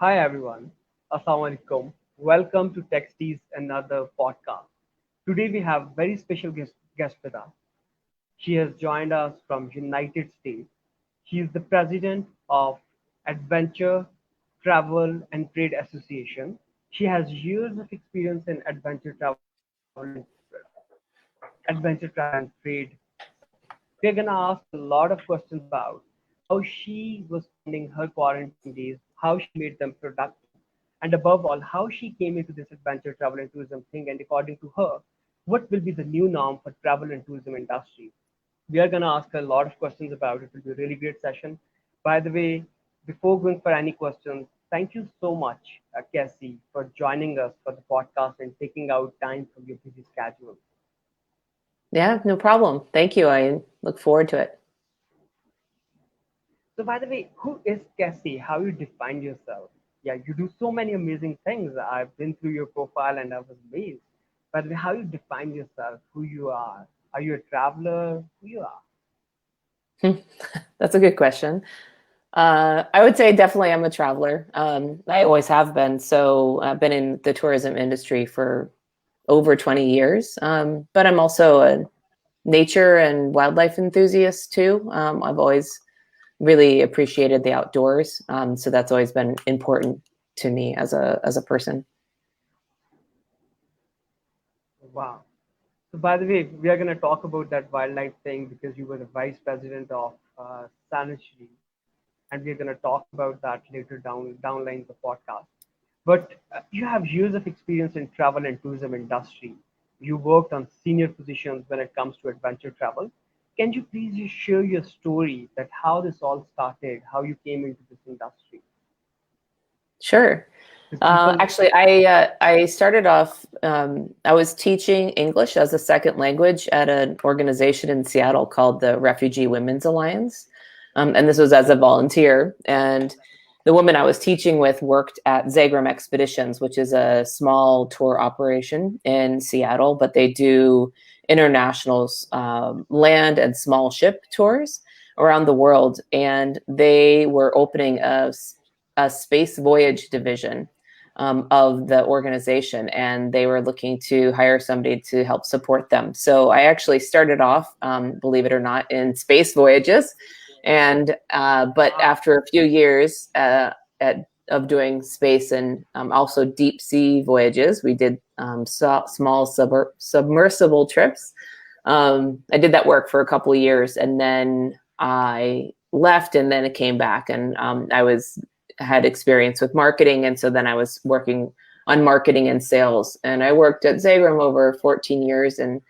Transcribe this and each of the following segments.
Hi everyone. Assalamualaikum. Welcome to Texte's another podcast. Today we have very special guest with us. She has joined us from United States. She is the president of Adventure Travel and Trade Association. She has years of experience in adventure travel and trade sector. We're gonna ask a lot of questions about how she was spending her quarantine days, how she made them productive, and above all, how she came into this adventure travel and tourism thing. And according to her, what will be the new norm for travel and tourism industry? We are gonna ask her a lot of questions about it. It will be a really great session. By the way, before going for any questions, thank you so much, Cassie, for joining us for the podcast and taking out time from your busy schedule. Yeah, no problem. Thank you. I look forward to it. So, by the way, who is Cassie? How you define yourself? Yeah, you do so many amazing things. I've been through your profile and I was amazed. By the way, how you define yourself? Who you are? Are you a traveler? Who you are? That's a good question. I would say definitely I'm a traveler. I always have been. So I've been in the tourism industry for over 20 years. But I'm also a nature and wildlife enthusiast too. I've always really appreciated the outdoors. So that's always been important to me as a person. Wow. So, by the way, we are going to talk about that wildlife thing because you were the vice president of Sanitary, and we're going to talk about that later downline the podcast. But you have years of experience in travel and tourism industry. You worked on senior positions when it comes to adventure travel. Can you please just share your story that how this all started, how you came into this industry? Sure. Because people, Actually, I started off. I was teaching English as a second language at an organization in Seattle called the Refugee Women's Alliance, and this was as a volunteer. And the woman I was teaching with worked at Zagram Expeditions, which is a small tour operation in Seattle, but they do international land and small ship tours around the world. And they were opening a space voyage division of the organization, and they were looking to hire somebody to help support them. So I actually started off, believe it or not, in space voyages, and but after a few years of doing space and also deep sea voyages, we did small submersible trips. I did that work for a couple of years, and then I left, and then it came back, and had experience with marketing. And so then I was working on marketing and sales. And I worked at Zagram over 14 years in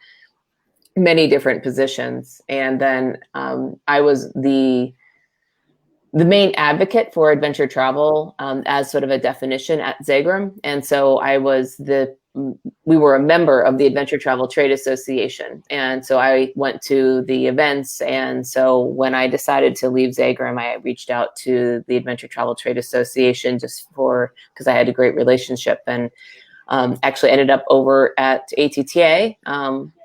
many different positions. And then I was the main advocate for adventure travel as sort of a definition at Zagram. And so we were a member of the Adventure Travel Trade Association. And so I went to the events. And so when I decided to leave Zagram, I reached out to the Adventure Travel Trade Association because I had a great relationship, and actually ended up over at ATTA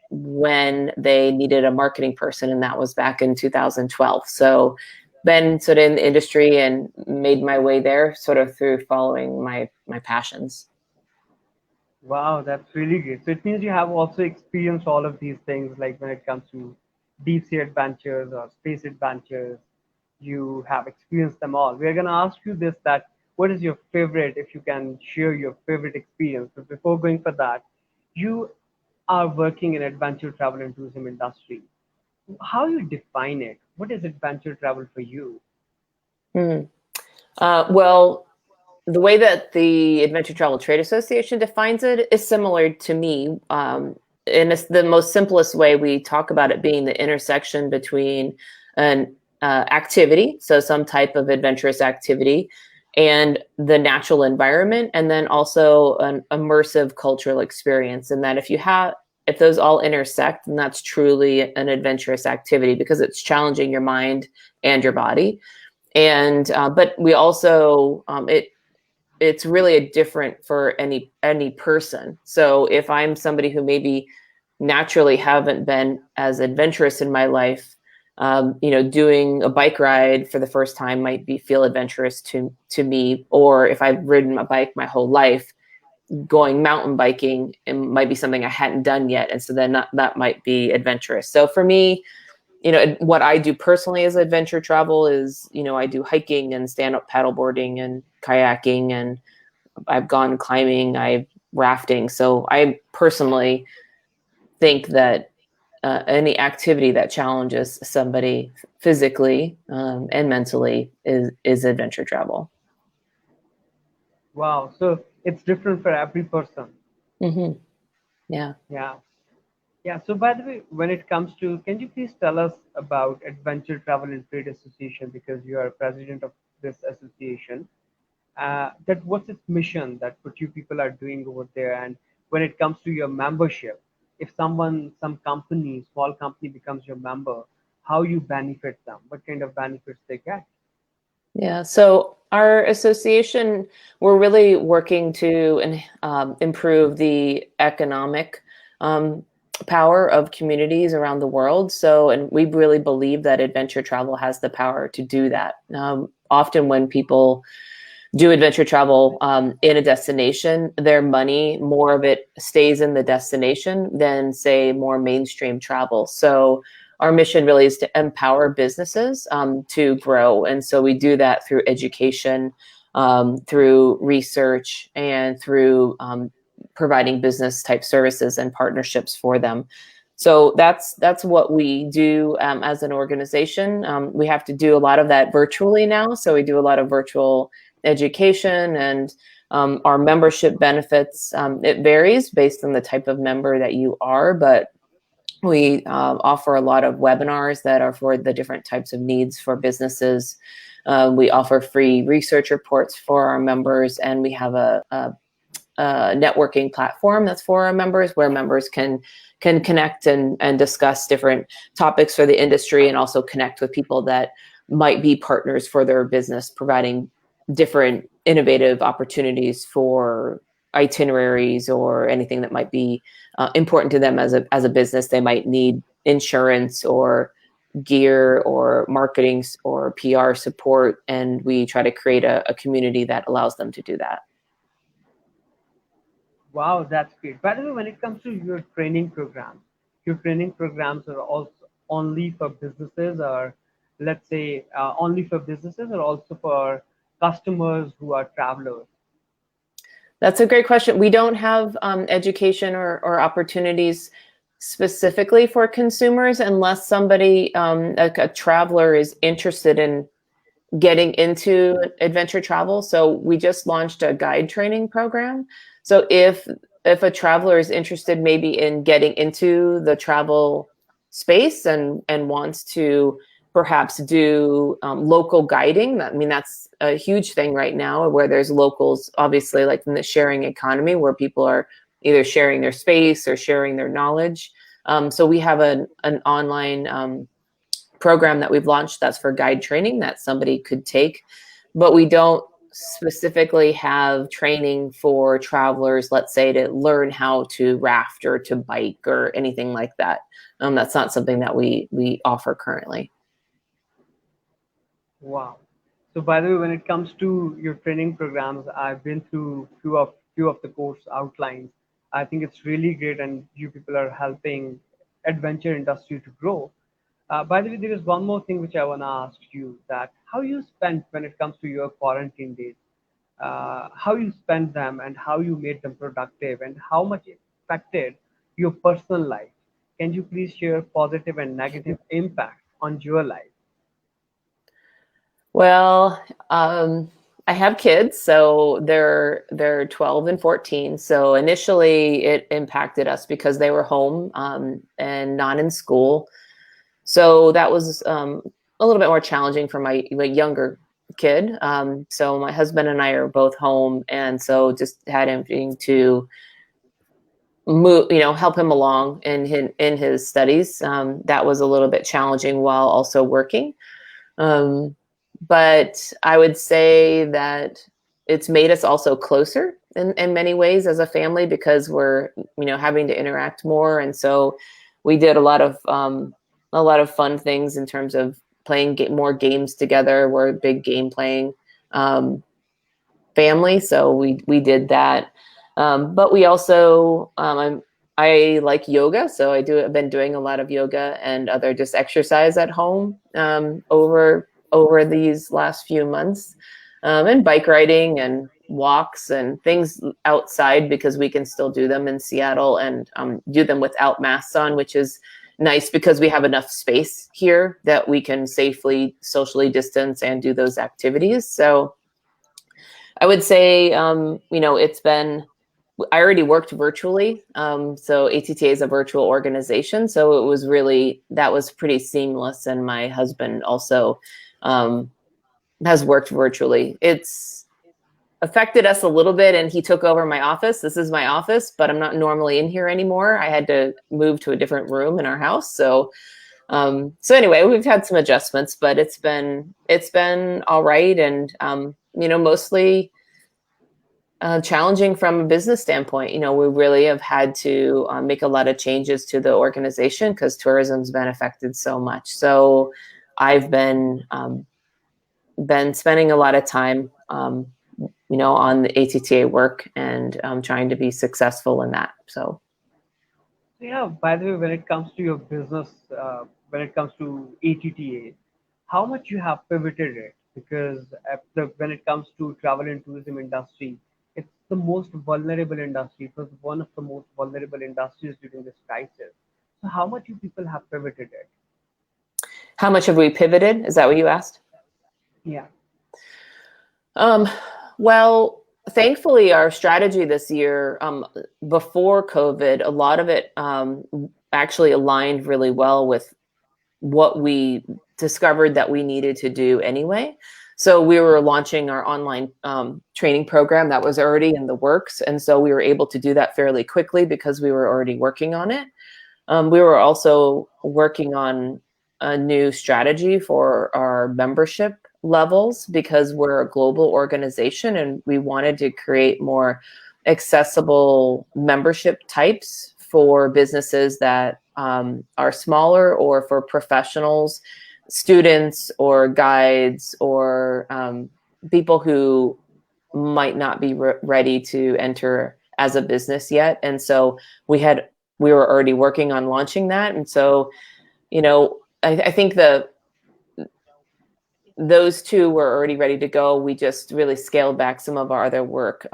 when they needed a marketing person. And that was back in 2012. So been sort of in the industry and made my way there sort of through following my passions. wow, that's really great. So it means you have also experienced all of these things, like when it comes to deep sea adventures or space adventures, you have experienced them all. We're gonna ask you this that what is your favorite, if you can share your favorite experience. But before going for that, you are working in adventure travel and tourism industry. How you define it? What is adventure travel for you? Hmm. Well, the way that the Adventure Travel Trade Association defines it is similar to me. And it's the most simplest way. We talk about it being the intersection between an activity, so some type of adventurous activity, and the natural environment, and then also an immersive cultural experience. And that if those all intersect, then that's truly an adventurous activity because it's challenging your mind and your body. And but we also it's really a different for any person. So if I'm somebody who maybe naturally haven't been as adventurous in my life, Doing a bike ride for the first time might feel adventurous to me, or if I've ridden a bike my whole life, going mountain biking, it might be something I hadn't done yet, and so then that might be adventurous. So for me, what I do personally as adventure travel is, I do hiking and stand-up paddleboarding and kayaking, and I've gone climbing, I've rafting. So I personally think that any activity that challenges somebody physically and mentally is adventure travel. Wow. So it's different for every person. Mm-hmm. Yeah. Yeah. Yeah. So by the way, when it comes to, can you please tell us about Adventure Travel and Trade Association, because you are president of this association? That what's its mission, that what you people are doing over there, and when it comes to your membership, if some company, small company becomes your member, how you benefit them, what kind of benefits they get? Yeah. So our association, we're really working to improve the economic um, power of communities around the world. So, and we really believe that adventure travel has the power to do that. Often when people do adventure travel in a destination, their money, more of it stays in the destination than, say, more mainstream travel. So our mission really is to empower businesses to grow. And so we do that through education, through research, and through providing business type services and partnerships for them. So that's what we do as an organization. We have to do a lot of that virtually now. So we do a lot of virtual education, and our membership benefits. It varies based on the type of member that you are, but we offer a lot of webinars that are for the different types of needs for businesses. We offer free research reports for our members, and we have a networking platform that's for our members, where members can connect and discuss different topics for the industry, and also connect with people that might be partners for their business, providing different innovative opportunities for itineraries or anything that might be important to them as a business. They might need insurance or gear or marketing or PR support, and we try to create a community that allows them to do that. Wow, that's great. By the way, when it comes to your training programs are also only for businesses, or let's say only for businesses, or also for customers who are travelers? That's a great question. We don't have education or opportunities specifically for consumers, unless somebody, a traveler, is interested in getting into adventure travel. So we just launched a guide training program. So if a traveler is interested maybe in getting into the travel space and wants to perhaps do local guiding, I mean, that's a huge thing right now, where there's locals, obviously, like in the sharing economy, where people are either sharing their space or sharing their knowledge. So we have an online program that we've launched that's for guide training that somebody could take, but we don't specifically have training for travelers, let's say, to learn how to raft or to bike or anything like that. That's not something that we offer currently. Wow. So by the way, when it comes to your training programs, I've been through few of the course outlines. I think it's really great, and you people are helping adventure industry to grow. By the way, there is one more thing which I want to ask you, that how you spent when it comes to your quarantine days, how you spent them and how you made them productive, and how much it affected your personal life. Can you please share positive and negative impact on your life? Well, I have kids, so they're 12 and 14. So initially, it impacted us because they were home and not in school. So that was a little bit more challenging for my younger kid. So my husband and I are both home, and so just having to move, help him along in his studies. That was a little bit challenging while also working. Um, but I would say that it's made us also closer in many ways as a family, because we're, having to interact more. And so we did a lot of a lot of fun things in terms of playing more games together. We're a big game playing family, so we did that. But we also I like yoga, so I've been doing a lot of yoga and other just exercise at home over these last few months, and bike riding and walks and things outside, because we can still do them in Seattle and do them without masks on, which is nice because we have enough space here that we can safely socially distance and do those activities. So I would say, it's been, I already worked virtually. So ATTA is a virtual organization. So that was pretty seamless. And my husband also has worked virtually. It's affected us a little bit, and he took over my office. This is my office, but I'm not normally in here anymore. I had to move to a different room in our house. So anyway, we've had some adjustments, but it's been all right. And, mostly challenging from a business standpoint. We really have had to make a lot of changes to the organization because tourism's been affected so much. So I've been spending a lot of time, on the ATTA work and trying to be successful in that. So. Yeah, by the way, when it comes to your business, when it comes to ATTA, how much you have pivoted it? Because when it comes to travel and tourism industry, it's the most vulnerable industry. It was one of the most vulnerable industries during this crisis. So how much you people have pivoted it? How much have we pivoted? Is that what you asked? Yeah. Well, thankfully, our strategy this year, before COVID, a lot of it actually aligned really well with what we discovered that we needed to do anyway. So we were launching our online training program that was already in the works. And so we were able to do that fairly quickly because we were already working on it. We were also working on a new strategy for our membership levels because we're a global organization and we wanted to create more accessible membership types for businesses that are smaller, or for professionals, students, or guides, or people who might not be ready to enter as a business yet. And so we were already working on launching that. And so, I think those two were already ready to go. We just really scaled back some of our other work.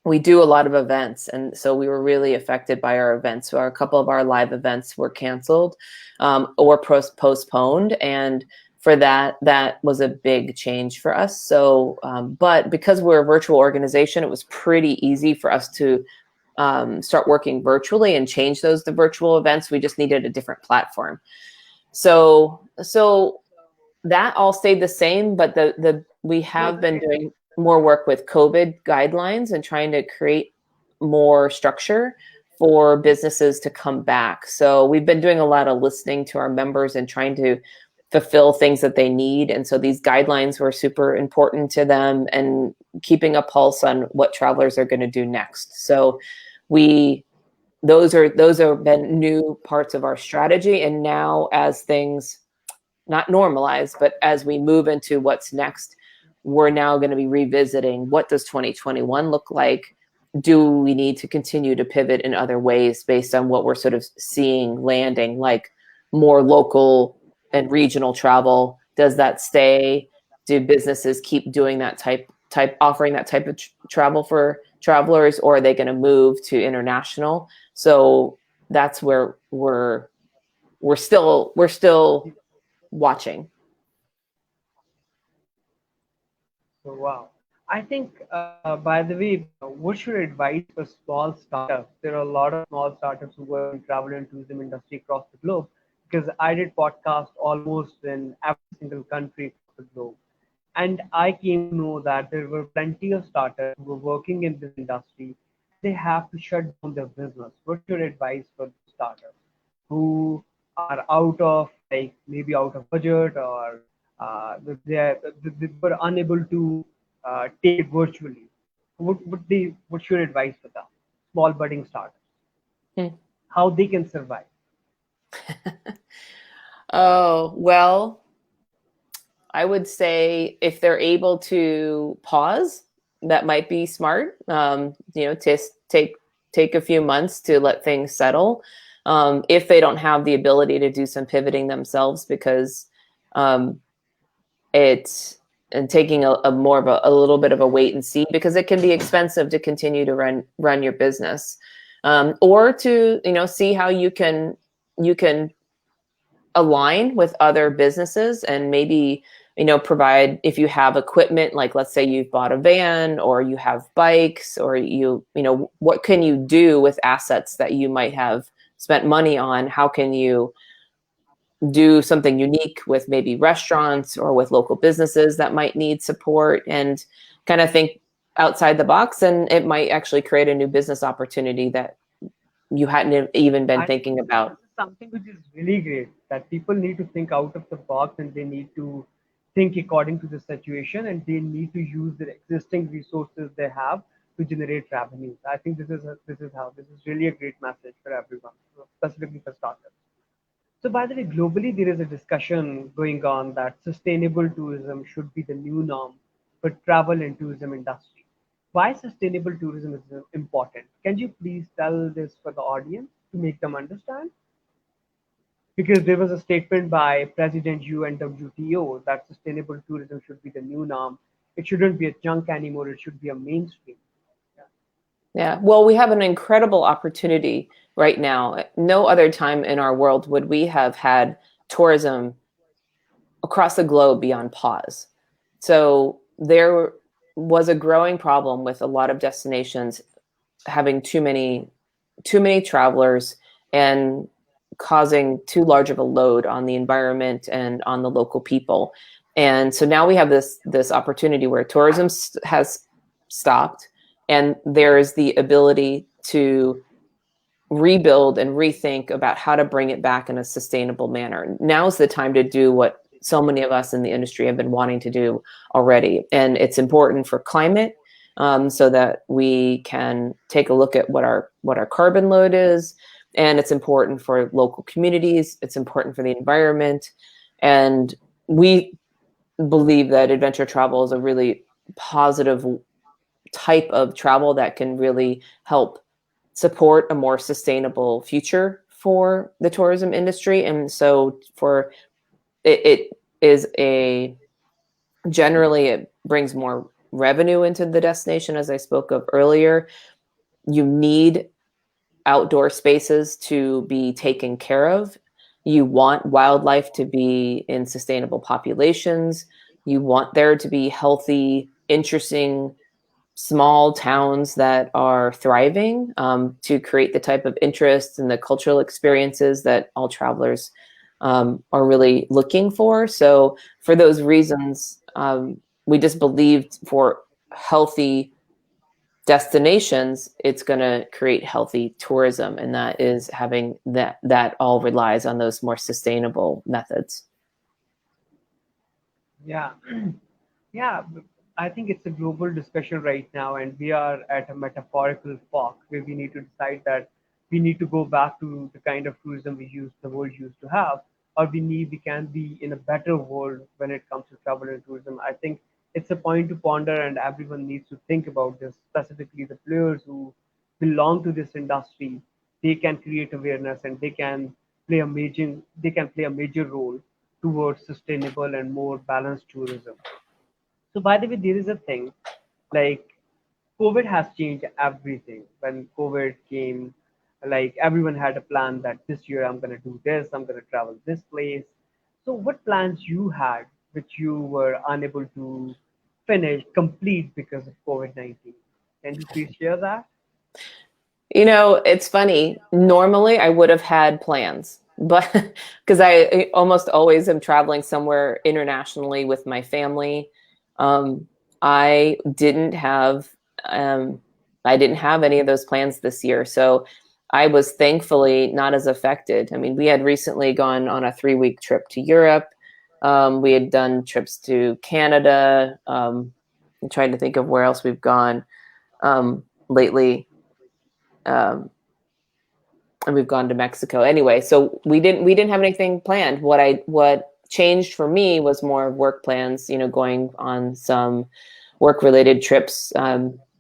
We do a lot of events, and so we were really affected by our events. So a couple of our live events were canceled or postponed, and for that was a big change for us. So, but because we're a virtual organization, it was pretty easy for us to start working virtually and change those to virtual events. We just needed a different platform. So that all stayed the same, but we have been doing more work with COVID guidelines and trying to create more structure for businesses to come back. So we've been doing a lot of listening to our members and trying to fulfill things that they need. And so these guidelines were super important to them, and keeping a pulse on what travelers are going to do next. So those are been new parts of our strategy. And now, as things not normalize, but as we move into what's next, we're now going to be revisiting, what does 2021 look like? Do we need to continue to pivot in other ways based on what we're sort of seeing landing, like more local and regional travel? Does that stay? Do businesses keep doing that offering that type of travel for travelers, or are they going to move to international? So that's where we're still watching. So, wow. I think, by the way, what's your advice for small startups? There are a lot of small startups who work in travel and tourism industry across the globe, because I did podcast almost in every single country across the globe. And I came to know that there were plenty of startups who were working in this industry. They have to shut down their business. What's your advice for startups who are out of, like, maybe out of budget, or they were unable to take it virtually? What's your advice for them? Small budding startups, Hmm. how they can survive? Oh, well, I would say if they're able to pause, that might be smart. Take a few months to let things settle. If they don't have the ability to do some pivoting themselves, because um, it's and taking a more of a little bit of a wait and see, because it can be expensive to continue to run your business, or to see how you can align with other businesses and maybe provide, if you have equipment, like let's say you've bought a van or you have bikes, or what can you do with assets that you might have spent money on? How can you do something unique with maybe restaurants or with local businesses that might need support, and kind of think outside the box, and it might actually create a new business opportunity that you hadn't even been I think thinking this about. is something which is really great, that people need to think out of the box and they need to think according to the situation, and they need to use the existing resources they have to generate revenues. I think this is really a great message for everyone, specifically for startups. So, by the way, globally, there is a discussion going on that sustainable tourism should be the new norm for travel and tourism industry. Why sustainable tourism is important? Can you please tell this for the audience to make them understand? Because there was a statement by President UNWTO that sustainable tourism should be the new norm. It shouldn't be a junk anymore. It should be a mainstream. Yeah. Yeah, well, we have an incredible opportunity right now. No other time in our world would we have had tourism across the globe be on pause. So there was a growing problem with a lot of destinations having too many travelers, and causing too large of a load on the environment and on the local people. And so now we have this opportunity where tourism has stopped, and there is the ability to rebuild and rethink about how to bring it back in a sustainable manner. Now is the time to do what so many of us in the industry have been wanting to do already. And it's important for climate, so that we can take a look at what our carbon load is. And it's important for local communities. It's important for the environment. And we believe that adventure travel is a really positive type of travel that can really help support a more sustainable future for the tourism industry. And so it is a generally, it brings more revenue into the destination, as I spoke of earlier. You need outdoor spaces to be taken care of. You want wildlife to be in sustainable populations. You want there to be healthy, interesting small towns that are thriving, to create the type of interest and the cultural experiences that all travelers are really looking for. So for those reasons, we just believed for healthy destinations, it's going to create healthy tourism, and that is having that all relies on those more sustainable methods. Yeah. Yeah, I think it's a global discussion right now, and we are at a metaphorical fork where we need to decide that we need to go back to the kind of tourism the world used to have, or we can be in a better world when it comes to travel and tourism. I think it's a point to ponder, and everyone needs to think about this. Specifically, the players who belong to this industry, they can create awareness and they can play a major role towards sustainable and more balanced tourism. So by the way, there is a thing like COVID has changed everything. When COVID came, like everyone had a plan that this year I'm gonna do this, I'm gonna travel this place. So what plans you had which you were unable to complete because of COVID-19? Can you please share that? It's funny. Normally, I would have had plans, but because I almost always am traveling somewhere internationally with my family, um, I didn't have um, I didn't have any of those plans this year. So I was thankfully not as affected. I mean, we had recently gone on a 3-week trip to Europe. We had done trips to Canada. I'm trying to think of where else we've gone lately. Um, we've gone to Mexico anyway. So we didn't have anything planned. What changed for me was more work plans, going on some work related trips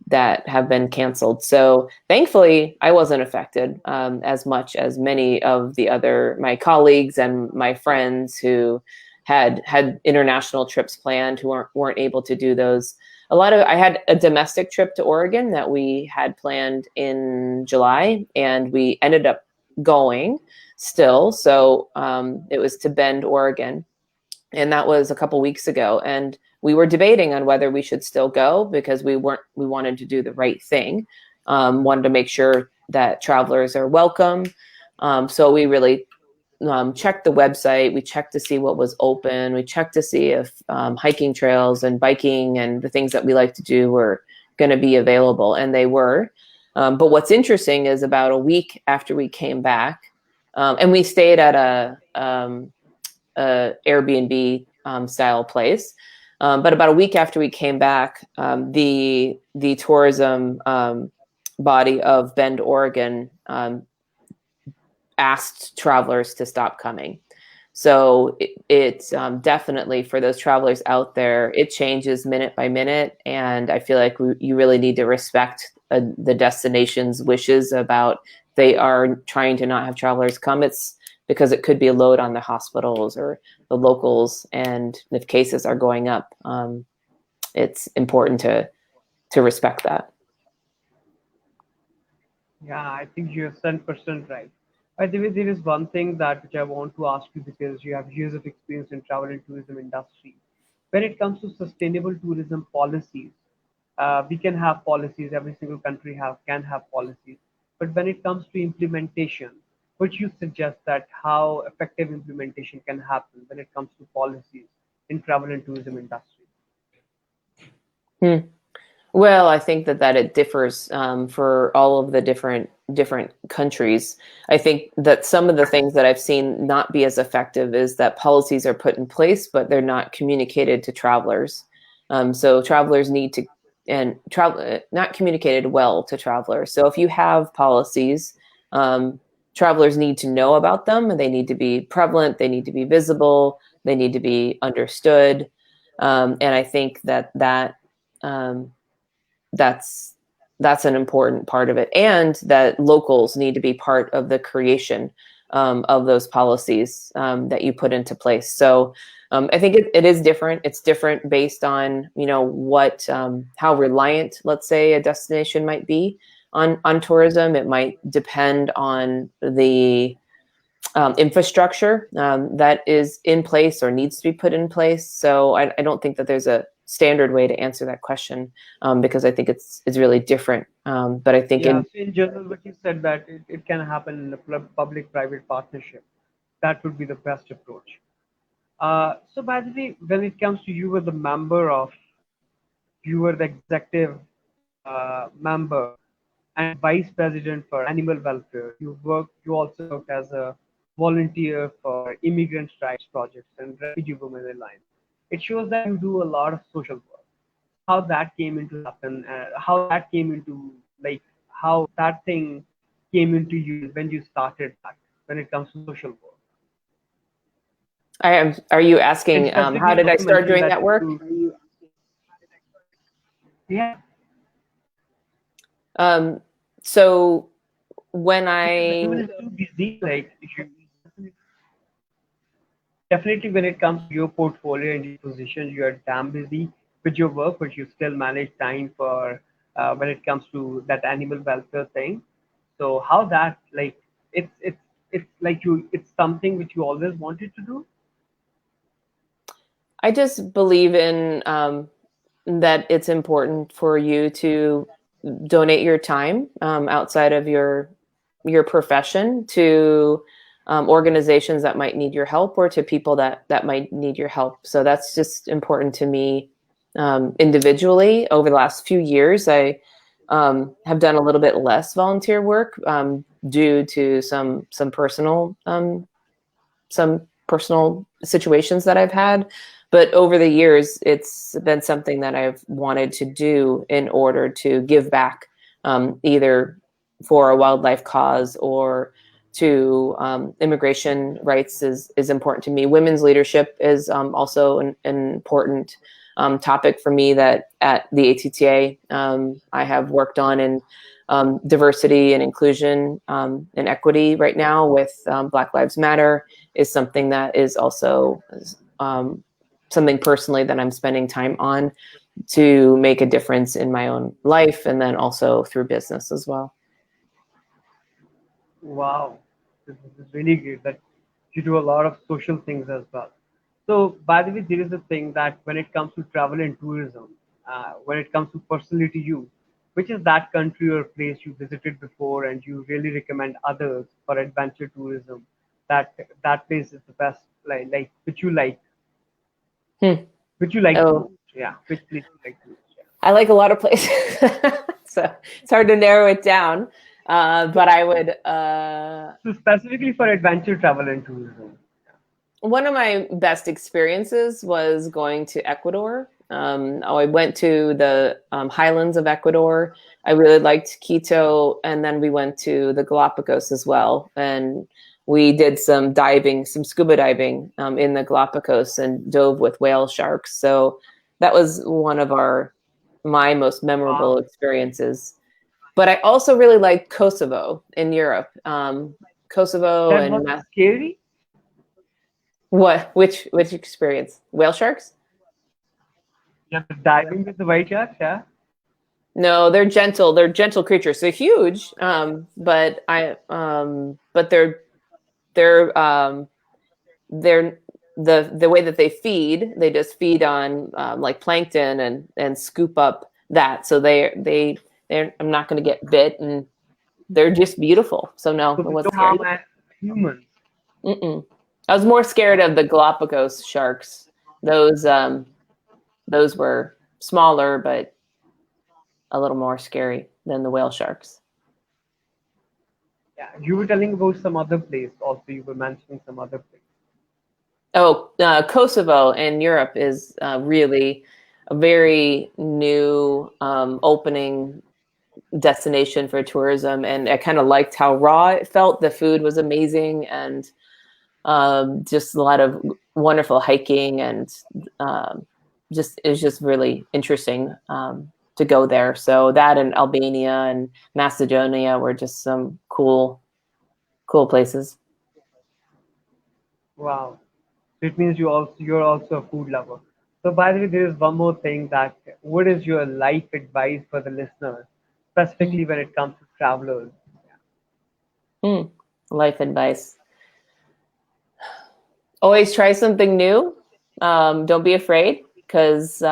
that have been canceled. So thankfully I wasn't affected as much as many of my colleagues and my friends who had international trips planned who weren't able to do those. I had a domestic trip to Oregon that we had planned in July, and we ended up going still. So it was to Bend, Oregon, and that was a couple weeks ago. And we were debating on whether we should still go because we wanted to do the right thing. Wanted to make sure that travelers are welcome. So we really checked the website. We checked to see what was open. We checked to see if hiking trails and biking and the things that we like to do were going to be available, and they were. But what's interesting is about a week after we came back, and we stayed at a Airbnb style place. But about a week after we came back, the tourism body of Bend, Oregon, asked travelers to stop coming. So it's definitely, for those travelers out there, it changes minute by minute. And I feel like you really need to respect the destination's wishes about they are trying to not have travelers come. It's because it could be a load on the hospitals or the locals. And if cases are going up, it's important to respect that. Yeah, I think you're 100% right. By the way, there is one thing that which I want to ask you because you have years of experience in travel and tourism industry. When it comes to sustainable tourism policies, we can have policies. Every single country can have policies. But when it comes to implementation, would you suggest that how effective implementation can happen when it comes to policies in travel and tourism industry? Hmm. Well, I think that it differs for all of the different countries. I think that some of the things that I've seen not be as effective is that policies are put in place, but they're not communicated to travelers. So travelers need to, and travel not communicated well to travelers. So if you have policies, travelers need to know about them, and they need to be prevalent. They need to be visible. They need to be understood. And I think that that's an important part of it, and that locals need to be part of the creation of those policies that you put into place. So I think it is different. It's different based on what how reliant, let's say, a destination might be on tourism. It might depend on the infrastructure that is in place or needs to be put in place. So I don't think that there's a standard way to answer that question because I think it's really different. But I think Yeah, so in general, what you said that it can happen in a public-private partnership. That would be the best approach. So by the way, when it comes to you were the member of, you were the executive member and vice president for animal welfare. You also worked as a volunteer for immigrant rights projects and refugee women alliance. It shows that you do a lot of social work. How that came into happen, how that came into like how that thing came into you when you started that when it comes to social work. Are you And asking how specifically, you did I also start mentioned doing that that work? yeah, So when because everyone I is too busy. Like definitely when it comes to your portfolio and your positions, you are damn busy with your work, but you still manage time for when it comes to that animal welfare thing. So how that like it's like it's something which you always wanted to do. just believe in that it's important for you to donate your time outside of your profession to organizations that might need your help or to people that might need your help. So that's just important to me individually. Over the last few years, I have done a little bit less volunteer work due to some personal situations that I've had. But over the years, it's been something that I've wanted to do in order to give back, either for a wildlife cause or to immigration rights is important to me. Women's leadership is also an important topic for me that at the ATTA I have worked on, in diversity and inclusion and equity right now with Black Lives Matter is something that is also something personally that I'm spending time on to make a difference in my own life, and then also through business as well. Wow, this is really great that you do a lot of social things as well. So, by the way, there is a thing that when it comes to travel and tourism, when it comes to personally to you, which is that country or place you visited before and you really recommend others for adventure tourism? That that place is the best, like Hmm. which you like the Oh, most. Yeah, which place you like the most? Yeah. I like a lot of places, so it's hard to narrow it down. But I would. So specifically for adventure travel and tourism. One of my best experiences was going to Ecuador. I went to the highlands of Ecuador. I really liked Quito, and then we went to the Galapagos as well. And we did some diving, some scuba diving in the Galapagos, and dove with whale sharks. So that was one of my most memorable Wow. experiences. But I also really liked Kosovo in Europe. Kosovo That and was scary. what? Which experience? Whale sharks? Yeah, the diving with the white sharks. Yeah. No, they're gentle. They're gentle creatures. They're huge, but they're the way that they feed. They just feed on like plankton and scoop up that. So they're. I'm not going to get bit, and they're just beautiful. So no, So it they wasn't don't scary. harm humans. Mm-mm. I was more scared of the Galapagos sharks. Those um, those were smaller, but a little more scary than the whale sharks. Yeah. You were telling about some other place. Also, you were mentioning some other place. Oh, Kosovo in Europe is really a very new opening destination for tourism, and I kind of liked how raw it felt. The food was amazing, and just a lot of wonderful hiking, and just it's just really interesting to go there. So that and Albania and Macedonia were just some cool places. Wow. So it means you're also a food lover. So by the way, there is one more thing that what is your life advice for the listeners, Mm. specifically when it comes to travelers? Mm. Life advice. Always try something new. Don't be afraid, because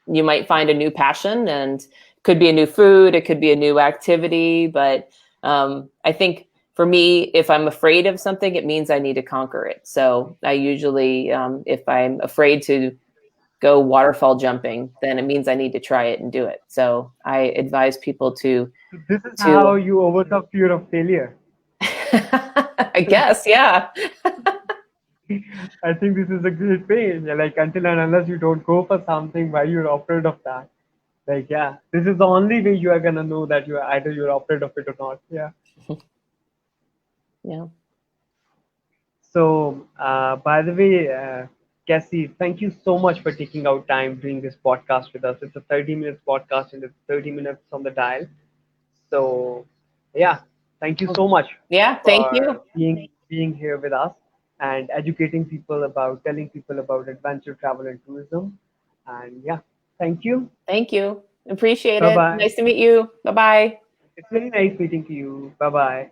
you might find a new passion, and it could be a new food, it could be a new activity. But I think for me, if I'm afraid of something, it means I need to conquer it. So I usually, if I'm afraid to go waterfall jumping, then it means I need to try it and do it. So I advise people So this is how to you overcome fear of failure. I guess, yeah. I think this is a great way. Yeah, like until and unless you don't go for something, why you're afraid of that? Like, yeah, this is the only way you are gonna know that you're afraid of it or not. Yeah. Yeah. So, by the way, Cassie, thank you so much for taking out time doing this podcast with us. It's a 30 minutes podcast and it's 30 minutes on the dial. So, yeah, thank you so much Yeah, thank for you. being here with us and educating people about telling people about adventure travel and tourism. And yeah, thank you. Thank you. Appreciate Bye it. bye. Nice to meet you. Bye-bye. It's really nice meeting to you. Bye bye.